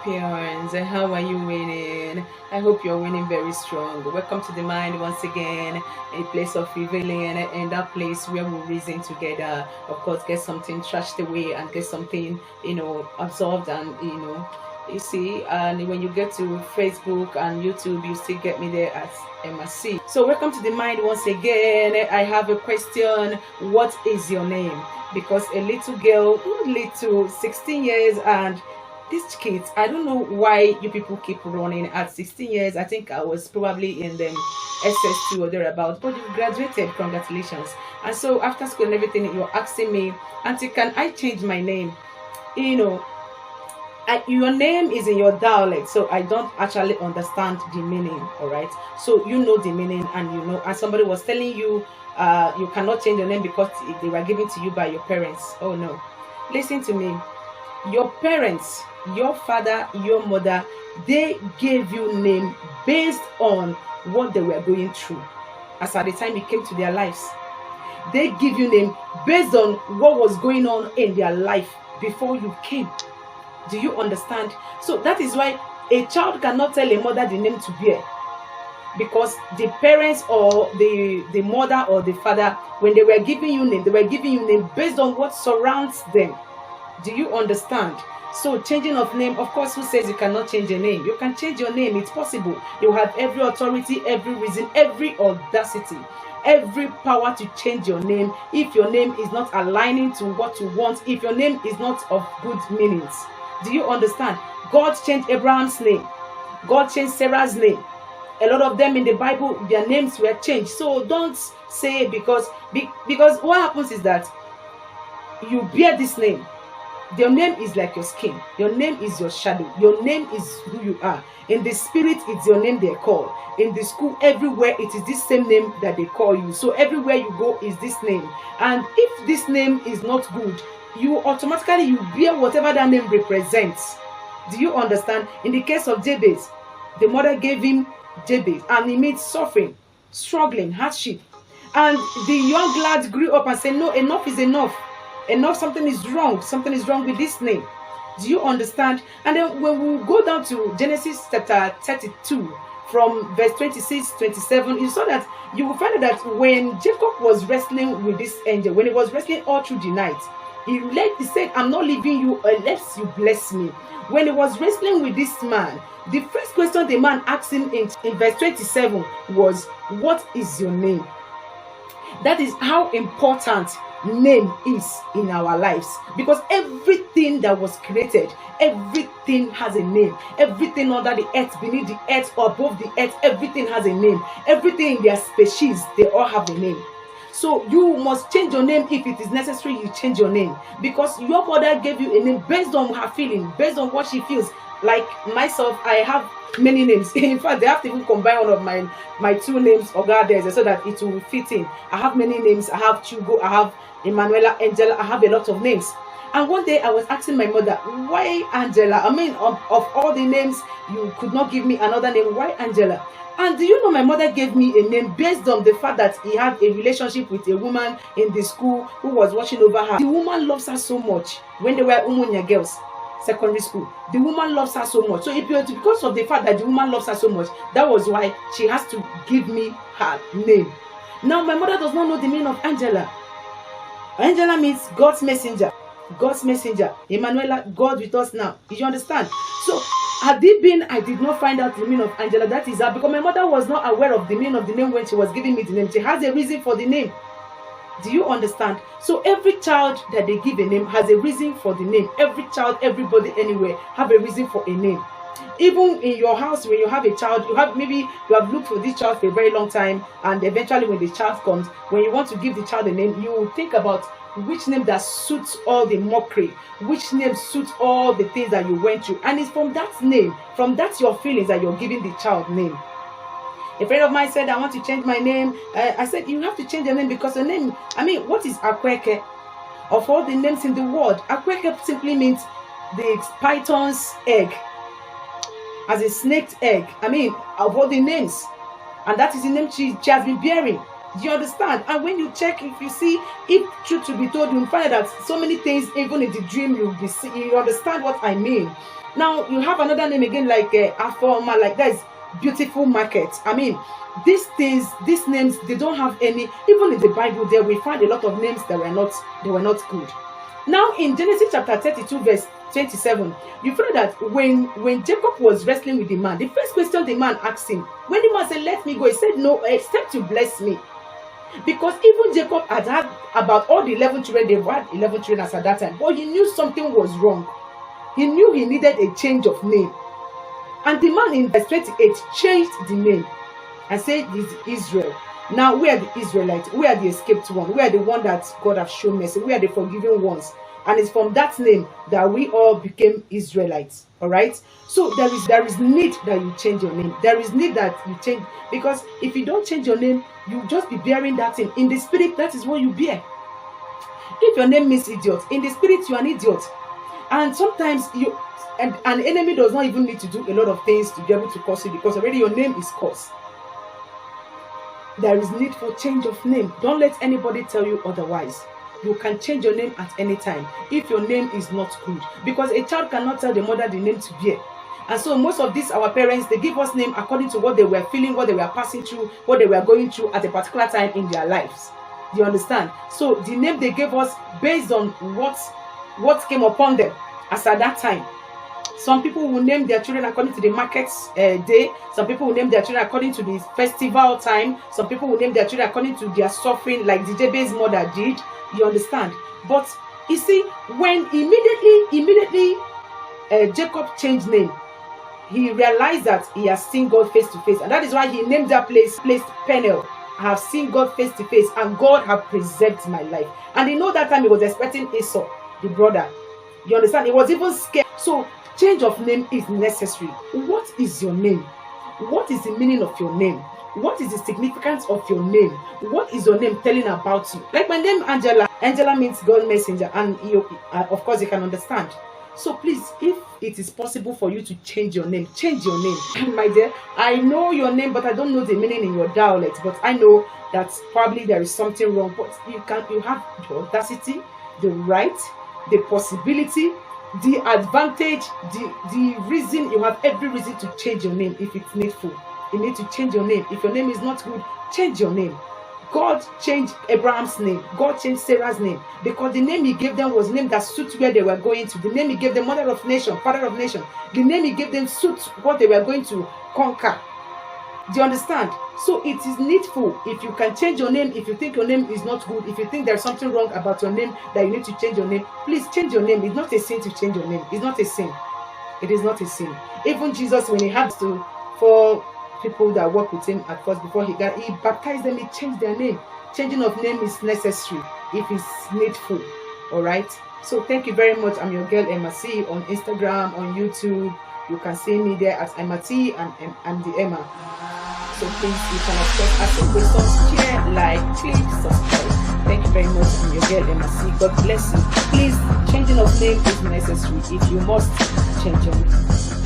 champions. How are you winning? I hope you're winning very strong. Welcome to the mind once again, a place of revealing, and that place where we reason together. Of course, get something trashed away and get something, absorbed and you see. And when you get to Facebook and YouTube, you still get me there as MSC. So welcome to the mind once again. I have a question. What is your name? Because a little girl, little 16 years, and these kids, I don't know why you people keep running at 16 years. I think I was probably in the SS2 or thereabout, but you graduated. Congratulations. And so after school and everything, you're asking me, Auntie, can I change my name? Your name is in your dialect, so I don't actually understand the meaning. All right, so you know the meaning, and somebody was telling you you cannot change your name because they were given to you by your parents. Oh no, listen to me. Your parents, your father, your mother, they gave you name based on what they were going through as at the time you came to their lives. They give you name based on what was going on in their life before you came. Do you understand? So that is why a child cannot tell a mother the name to bear, because the parents or the mother or the father, when they were giving you name, they were giving you name based on what surrounds them. Do you understand? So changing of name, of course, who says you cannot change your name? You can change your name. It's possible. You have every authority, every reason, every audacity, every power to change your name if your name is not aligning to what you want, if your name is not of good meanings. Do you understand? God changed Abraham's name. God changed Sarah's name. A lot of them in the Bible, their names were changed. So don't say because what happens is that you bear this name. Your name is like your skin. Your name is your shadow. Your name is who you are. In the spirit, it's your name they call. In the school, everywhere, it is this same name that they call you. So everywhere you go is this name. And if this name is not good, you automatically bear whatever that name represents. Do you understand? In the case of Jabez, the mother gave him Jabez, and it means suffering, struggling, hardship. And the young lad grew up and said, no, enough is enough. Enough, something is wrong. Something is wrong with this name. Do you understand? And then when we go down to Genesis chapter 32, from verse 26, 27, you saw that you will find that when Jacob was wrestling with this angel, when he was wrestling all through the night, he said, I'm not leaving you unless you bless me. When he was wrestling with this man, the first question the man asked him in verse 27 was, what is your name? That is how important name is in our lives, because everything that was created, everything has a name. Everything under the earth, beneath the earth, or above the earth, everything has a name. Everything in their species, they all have a name. So you must change your name if it is necessary. You change your name because your mother gave you a name based on her feeling, based on what she feels. Like myself, I have many names. In fact, they have to even combine one of my two names, Oga, so that it will fit in. I have many names. I have Chugo, I have Emanuela, Angela. I have a lot of names. And one day I was asking my mother, why Angela? I mean, of all the names, you could not give me another name. Why Angela? And do you know my mother gave me a name based on the fact that he had a relationship with a woman in the school who was watching over her. The woman loves her so much. When they were Umunya girls, secondary school, the woman loves her so much. So because of the fact that the woman loves her so much, that was why she has to give me her name. Now my mother does not know the meaning of Angela. Angela means God's messenger. God's messenger. Emanuela, God with us now. Did you understand? So had it been I did not find out the meaning of Angela, that is her, because my mother was not aware of the meaning of the name when she was giving me the name. She has a reason for the name. Do you understand? So every child that they give a name has a reason for the name. Every child, everybody, anywhere have a reason for a name. Even in your house, when you have a child, you have looked for this child for a very long time, and eventually when the child comes, when you want to give the child a name, you will think about which name that suits all the mockery, which name suits all the things that you went through. And it's from that name, from that your feelings, that you're giving the child name. A friend of mine said, I want to change my name. I said, you have to change your name because your name, what is Akweke? Of all the names in the world, Akweke simply means the python's egg, as a snake's egg. Of all the names. And that is the name she has been bearing. Do you understand? And when you check, if you see, if truth to be told, you'll find that so many things, even in the dream, you'll be see, you understand what I mean. Now you have another name again, like Afoma, like that is beautiful market. I mean, these things, these names, they don't have any. Even in the Bible, there we find a lot of names that were not good. Now in Genesis chapter 32, verse 27, you find that when Jacob was wrestling with the man, the first question the man asked him, when the man said, "Let me go," he said, "No, except to bless me." Because even Jacob had about all the 11 children, they've had 11 children as at that time, but he knew something was wrong. He knew he needed a change of name. And the man in verse 28 changed the name and said, "This is Israel." Now, we are the Israelites. We are the escaped one. We are the one that God has shown mercy. We are the forgiven ones. And it's from that name that we all became Israelites. All right. So there is need that you change your name. There is need that you change, because if you don't change your name, you just be bearing that thing. In the spirit, that is what you bear. If your name means idiot, in the spirit you are an idiot. And sometimes an enemy does not even need to do a lot of things to be able to curse you, because already your name is cursed. There is need for change of name. Don't let anybody tell you otherwise. You can change your name at any time if your name is not good, because a child cannot tell the mother the name to bear. And so most of these, our parents, they give us name according to what they were feeling, what they were passing through, what they were going through at a particular time in their lives. Do you understand? So the name they gave us based on what came upon them as at that time. Some people will name their children according to the market day. Some people will name their children according to the festival time. Some people will name their children according to their suffering, like the Jabez's mother did. You understand? But you see, when immediately Jacob changed name, he realized that he has seen God face to face, and that is why he named that place Peniel. I have seen God face to face, and God have preserved my life. And you know that time he was expecting Esau, the brother. You understand? He was even scared. So change of name is necessary. What is your name? What is the meaning of your name? What is the significance of your name? What is your name telling about you? Like my name, Angela. Angela means God messenger, and you, of course, you can understand. So please, if it is possible for you to change your name, change your name. My dear, I know your name, but I don't know the meaning in your dialect. But I know that probably there is something wrong. But you have the audacity, the right, the possibility, the advantage, the reason. You have every reason to change your name if it's needful. You need to change your name. If your name is not good, change your name. God changed Abraham's name. God changed Sarah's name, because the name he gave them was a name that suits where they were going to. The name he gave them, mother of nation, father of nation. The name he gave them suits what they were going to conquer. Do you understand? So it is needful. If you can change your name, if you think your name is not good, if you think there's something wrong about your name that you need to change your name, please change your name. It's not a sin to change your name. It's not a sin. It is not a sin. Even Jesus, when he had to, for people that work with him at first, before he baptized them, he changed their name. Changing of name is necessary if it's needful. All right. So thank you very much. I'm your girl Emma C on Instagram, on YouTube. You can see me there as Emma T, and I'm the Emma. So please, you can of course ask your questions, share, like, click, subscribe. Thank you very much. I'm your girl Emma C. God bless you. Please, changing of name is necessary if you must change your name.